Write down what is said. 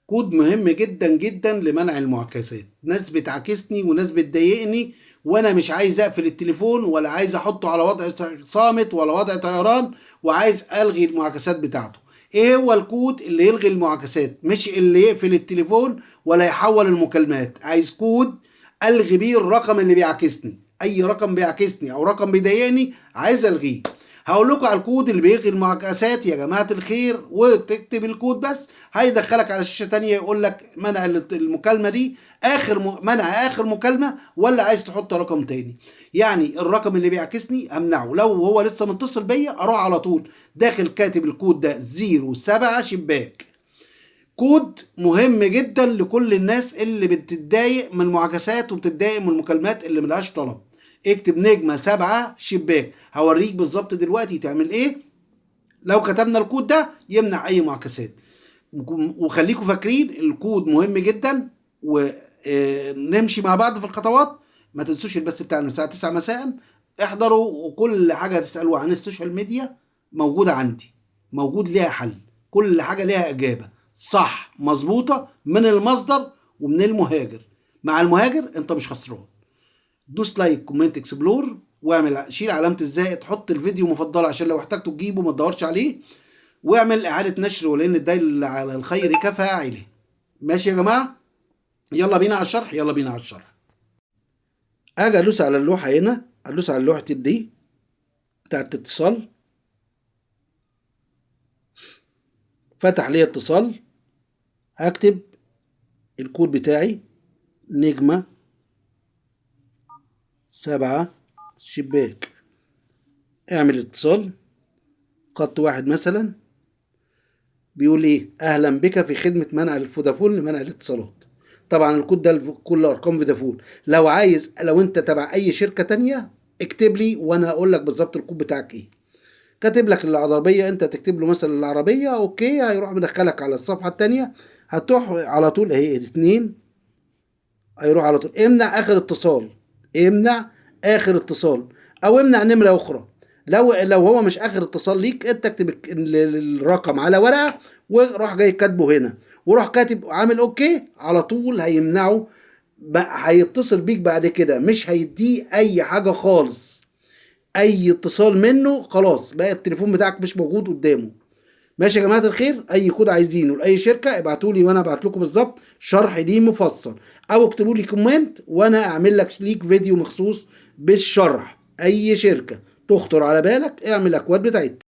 كود مهم جدا جدا لمنع المعاكسات. ناس بتعاكسني وناس بتضايقني، وانا مش عايز اقفل التليفون ولا عايز احطه على وضع صامت ولا وضع طيران، وعايز الغي المعاكسات بتاعته. ايه هو الكود اللي يلغي المعاكسات؟ مش اللي يقفل التليفون ولا يحول المكالمات. عايز كود الغي بيه الرقم اللي بيعاكسني. اي رقم بيعاكسني او رقم بيضايقني عايز الغيه. هقول لكم على الكود اللي بيلغي المعاكسات يا جماعه الخير، وتكتب الكود بس هيدخلك على شاشه تانية يقول لك منع المكالمه دي، منع اخر مكالمه، ولا عايز تحط رقم تاني. يعني الرقم اللي بيعكسني امنعه، لو هو لسه متصل بيا اروح على طول داخل كاتب الكود ده 07 شباك. كود مهم جدا لكل الناس اللي بتتضايق من المعاكسات وبتتضايق من المكالمات اللي ملهاش طلب. اكتب نجمة 7 شباك، هوريك بالظبط دلوقتي تعمل ايه. لو كتبنا الكود ده يمنع اي معاكسات. وخليكم فاكرين الكود مهم جدا، ونمشي مع بعض في الخطوات. ما تنسوش البث بتاعنا الساعة 9 مساء. احضروا، وكل حاجة تسألوا عن السوشيال ميديا موجودة عندي، موجود ليها حل. كل حاجة ليها إجابة صح مظبوطة من المصدر ومن المهاجر. مع المهاجر انت مش خسران. دوس لايك، كومنت، اكسبلور، واعمل شيل علامة الزائد، حط الفيديو مفضل عشان لو احتجته تجيبه ما تدورش عليه، واعمل إعادة نشر، ولأن الدال على الخير كفاعله. ماشي يا جماعة، يلا بينا على الشرح، يلا بينا على الشرح. اجي ادوس على اللوحة هنا، ادوس على اللوحة دي بتاعت اتصال، فتح لي اتصال. اكتب الكود بتاعي نجمة 7 شباك، اعمل اتصال. خط واحد مثلا، بيقول ايه؟ اهلا بك في خدمة منع الفودافون لمنع الاتصالات. طبعا الكود ده كل ارقام فودافون. لو انت تبع اي شركة تانية اكتب لي وانا هقول لك بالظبط الكود بتاعك ايه. كاتب لك العربية، انت تكتب له مثلا العربية اوكي، هيروح مدخلك على الصفحة التانية. هتروح على طول اهي 2، هيروح على طول امنع اخر اتصال. امنع اخر اتصال او امنع نمرة اخرى. لو هو مش اخر اتصال ليك، انت اكتب الرقم على ورقة وروح جاي كاتبه هنا، وروح كاتب عامل اوكي، على طول هيمنعه. هيتصل بيك بعد كده، مش هيديه اي حاجة خالص. اي اتصال منه خلاص بقى التليفون بتاعك مش موجود قدامه. ماشي يا جماعه الخير، اي كود عايزينه لاي شركه ابعتوا لي وانا ابعت لكم بالظبط شرح ليه مفصل، او اكتبوا لي كومنت وانا اعمل لك ليك فيديو مخصوص بالشرح. اي شركه تخطر على بالك اعمل الاكواد بتاعتها.